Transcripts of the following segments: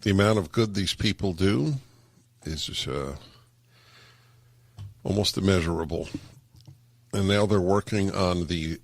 The amount of good these people do is almost immeasurable. And now they're working on the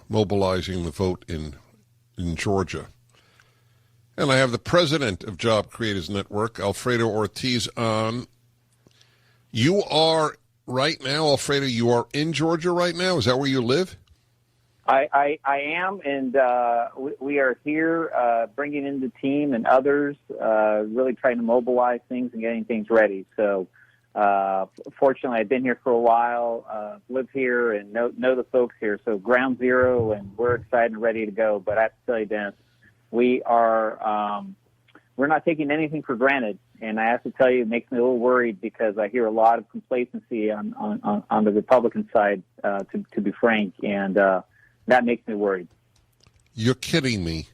mobilizing the vote in Georgia. And I have the president of Job Creators Network, Alfredo Ortiz, on. You are right now, Alfredo, you are in Georgia right now? Is that where you live? I am, and we are here bringing in the team and others, really trying to mobilize things and getting things ready. So, fortunately, I've been here for a while, live here, and know the folks here. So, ground zero, and we're excited and ready to go. But I have to tell you, Dennis, we're not taking anything for granted. And I have to tell you, it makes me a little worried because I hear a lot of complacency on the Republican side, to be frank, and that makes me worried. You're kidding me.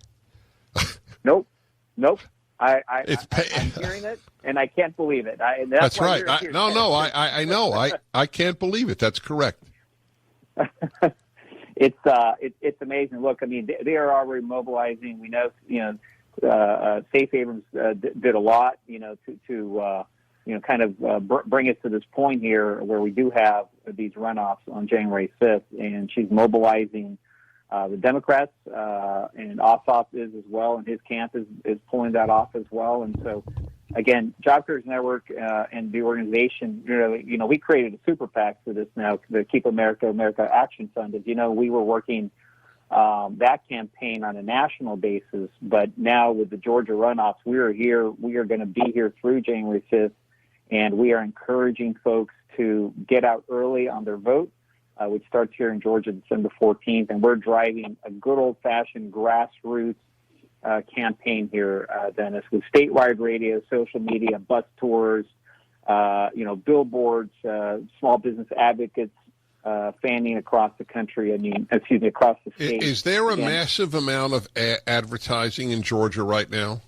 Nope. I'm hearing it, and I can't believe it. That's right. I know. I can't believe it. That's correct. It's amazing. Look, I mean, they are already mobilizing. We know, Safe Abrams did a lot, to kind of bring us to this point here where we do have these runoffs on January 5th, and she's mobilizing the Democrats, and Ossoff is as well, and his camp is pulling that off as well. And so, again, Job Creators Network and the organization, we created a super PAC for this now, the Keep America Action Fund. As you know, we were working that campaign on a national basis, but now with the Georgia runoffs, we are here. We are going to be here through January 5th, and we are encouraging folks to get out early on their vote, which starts here in Georgia December 14th, and we're driving a good old-fashioned grassroots campaign here, Dennis, with statewide radio, social media, bus tours, billboards, small business advocates, fanning across the country. Across the state. Is there a massive amount of advertising in Georgia right now?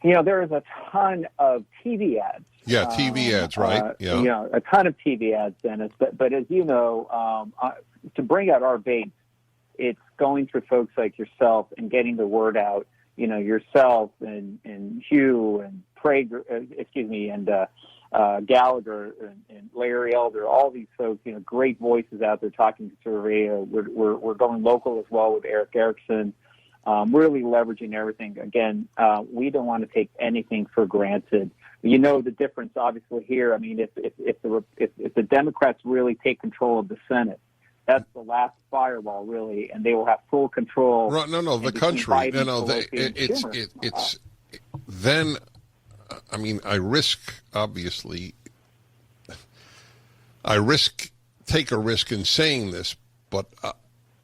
There is a ton of TV ads. Yeah, TV ads, right? Yeah. A ton of TV ads, Dennis. But as you know, to bring out our base, it's going through folks like yourself and getting the word out. Yourself and Hugh and Prager, and Gallagher and Larry Elder, all these folks, great voices out there talking to radio. We're going local as well with Eric Erickson, really leveraging everything. Again, we don't want to take anything for granted. The difference, obviously, here. I mean, if the Democrats really take control of the Senate, that's the last firewall, really, and they will have full control. Right, the country. It's then. I mean, I take a risk in saying this, but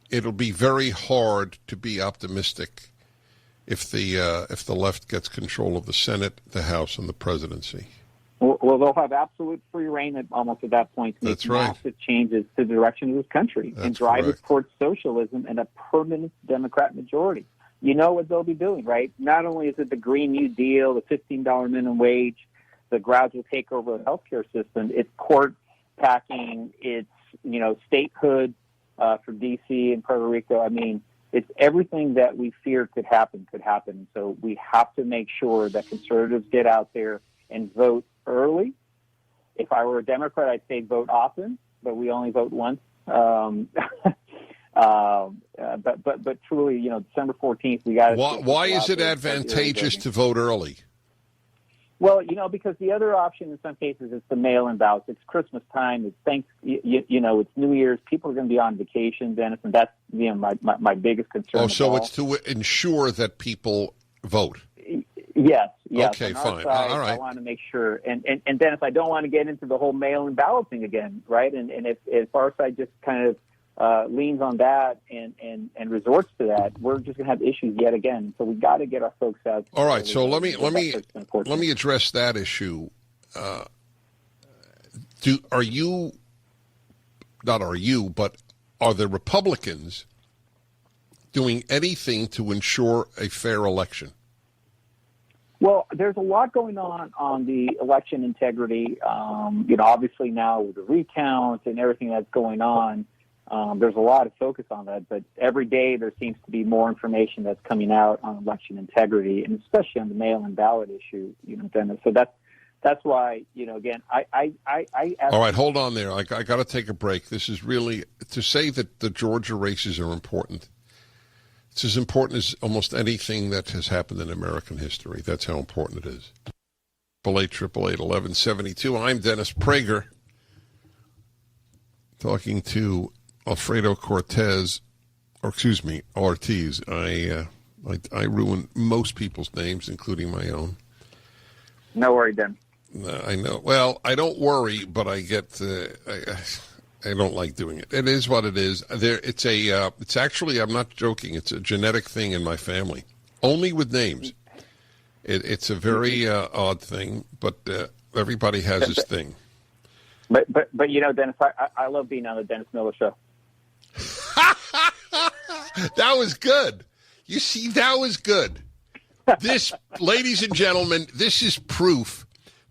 it'll be very hard to be optimistic if the left gets control of the Senate, the House, and the presidency. Well, they'll have absolute free reign at that point to make massive changes to the direction of this country and drive it towards socialism and a permanent Democrat majority. You know what they'll be doing, right? Not only is it the Green New Deal, the $15 minimum wage, the gradual takeover of the healthcare system, it's court packing, it's, statehood for D.C. and Puerto Rico. I mean, it's everything that we fear could happen. So we have to make sure that conservatives get out there and vote early. If I were a Democrat, I'd say vote often, but we only vote once. But truly, December 14th, we got. Why is it advantageous to vote early? Well, because the other option in some cases is the mail-in ballots. It's Christmas time. It's it's New Year's. People are going to be on vacation, Dennis, and that's my biggest concern. Oh, so it's to ensure that people vote. Yes. Okay, fine. All right. I want to make sure, and Dennis, I don't want to get into the whole mail-in ballot thing again, right? And if our side just kind of leans on that and resorts to that, we're just going to have issues yet again. So we got to get our folks out. All right. So let me address that issue. Are the Republicans doing anything to ensure a fair election? Well, there's a lot going on the election integrity. Obviously now with the recount and everything that's going on, There's a lot of focus on that, but every day there seems to be more information that's coming out on election integrity, and especially on the mail-in ballot issue, Dennis. So that's why, again, I all right, hold on there. I got to take a break. This is really, to say that the Georgia races are important. It's as important as almost anything that has happened in American history. That's how important it is. 888-1172. I'm Dennis Prager, talking to Alfredo Ortiz. I ruin most people's names, including my own. No worry, Den. I know. Well, I don't worry, but I get. I don't like doing it. It is what it is. It's actually. I'm not joking. It's a genetic thing in my family. Only with names. It's a very odd thing, but everybody has his thing. But Dennis, I love being on the Dennis Miller Show. That was good. You see, that was good. This, ladies and gentlemen, this is proof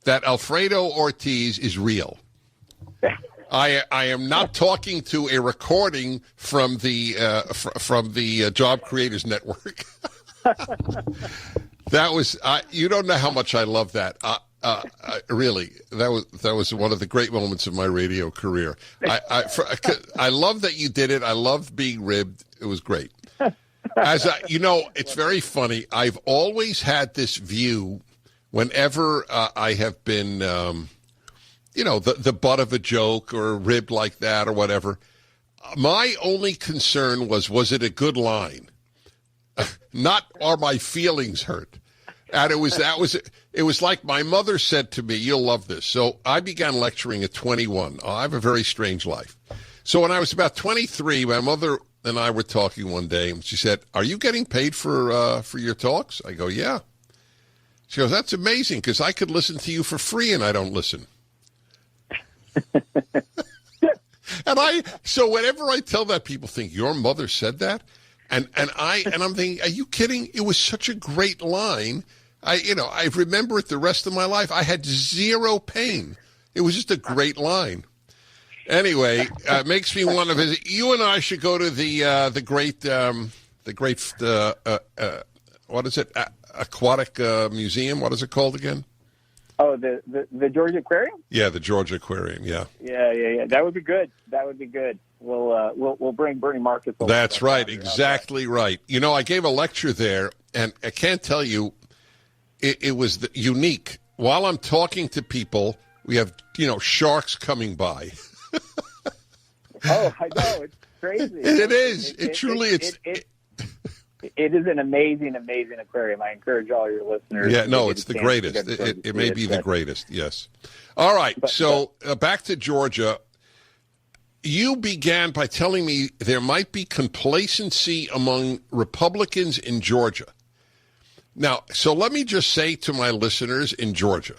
that Alfredo Ortiz is real. I am not talking to a recording from the Job Creators Network. That was you don't know how much I love that. Really, that was one of the great moments of my radio career. I love that you did it. I loved being ribbed. It was great. It's very funny. I've always had this view whenever I have been, the butt of a joke or ribbed like that or whatever. My only concern was it a good line? Not are my feelings hurt? And it was like my mother said to me, you'll love this. So I began lecturing at 21. I have a very strange life. So when I was about 23, my mother and I were talking one day, and she said, "Are you getting paid for your talks?" I go, "Yeah." She goes, "That's amazing, because I could listen to you for free, and I don't listen." So whenever I tell that, people think, "Your mother said that?" And I'm thinking, are you kidding? It was such a great line. I remember it the rest of my life. I had zero pain. It was just a great line. Anyway, it makes me want to visit. You and I should go to the great what is it? Aquatic museum. What is it called again? Oh, the Georgia Aquarium? Yeah, the Georgia Aquarium. Yeah. Yeah. That would be good. We'll bring Bernie Marcus over. That's right. Exactly right. I gave a lecture there, and I can't tell you, it was unique. While I'm talking to people, we have sharks coming by. Oh, I know, it's crazy. It is. It truly is. It is an amazing aquarium. I encourage all your listeners. Yeah, no, it's the greatest. It may be the greatest, yes. All right, back to Georgia. You began by telling me there might be complacency among Republicans in Georgia. Now, so let me just say to my listeners in Georgia,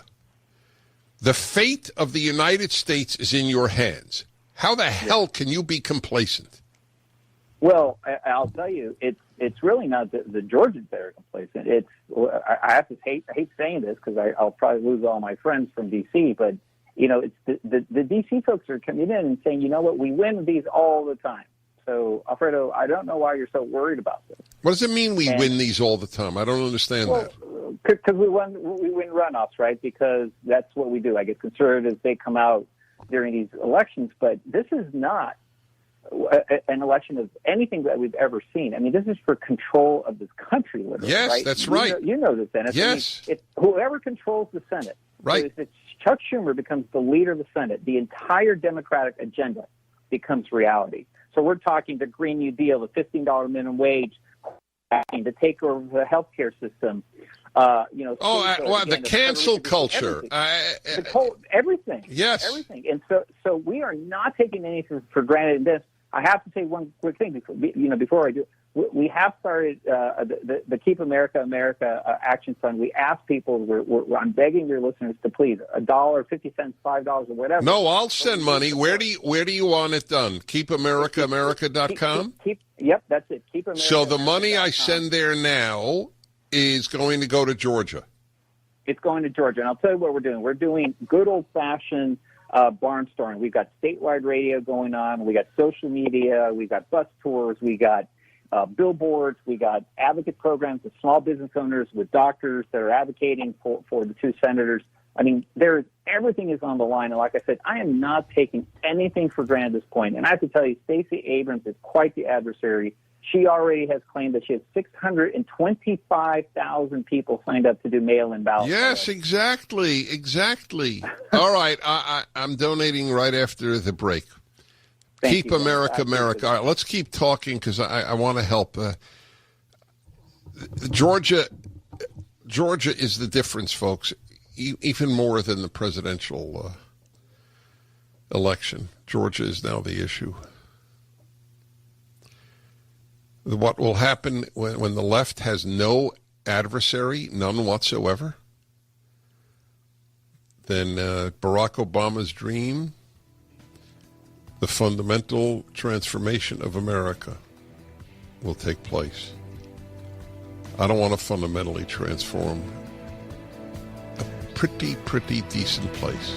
the fate of the United States is in your hands. How the hell can you be complacent? Well, I'll tell you, it's really not the Georgians that are complacent. I have to hate saying this because I'll probably lose all my friends from D.C., but, it's the D.C. folks are coming in and saying, you know what, we win these all the time. So, Alfredo, I don't know why you're so worried about this. What does it mean we win these all the time? I don't understand that. Because we win runoffs, right? Because that's what we do. I guess conservatives, they come out during these elections, but this is not an election of anything that we've ever seen. I mean, this is for control of this country, literally. Yes, right? That's right. You know this, Dennis. Yes. I mean, whoever controls the Senate, right? So if Chuck Schumer becomes the leader of the Senate, the entire Democratic agenda becomes reality. So we're talking the Green New Deal, the $15 minimum wage, to take over the healthcare system. The cancel culture. Everything. Yes. Everything. And so we are not taking anything for granted in this. I have to say one quick thing before I do. We have started the Keep America Action Fund. We ask people. I'm begging your listeners to please $1, 50 cents, $5, or whatever. No, I'll send money. Where do you want it done? KeepAmericaAmerica.com? Yep, that's it. Keep America. So the money I send there now is going to go to Georgia. It's going to Georgia, and I'll tell you what we're doing. We're doing good old-fashioned barnstorming. We've got statewide radio going on. We got social media. We got bus tours. We got billboards. We got advocate programs with small business owners, with doctors that are advocating for the two senators. I mean, everything is on the line. And like I said, I am not taking anything for granted at this point. And I have to tell you, Stacey Abrams is quite the adversary. She already has claimed that she has 625,000 people signed up to do mail-in ballots. Yes, exactly. All right, I'm donating right after the break. Keep America, America. All right, let's keep talking because I want to help. Georgia is the difference, folks, even more than the presidential election. Georgia is now the issue. What will happen when the left has no adversary, none whatsoever, then Barack Obama's dream, the fundamental transformation of America, will take place. I don't want to fundamentally transform a pretty decent place.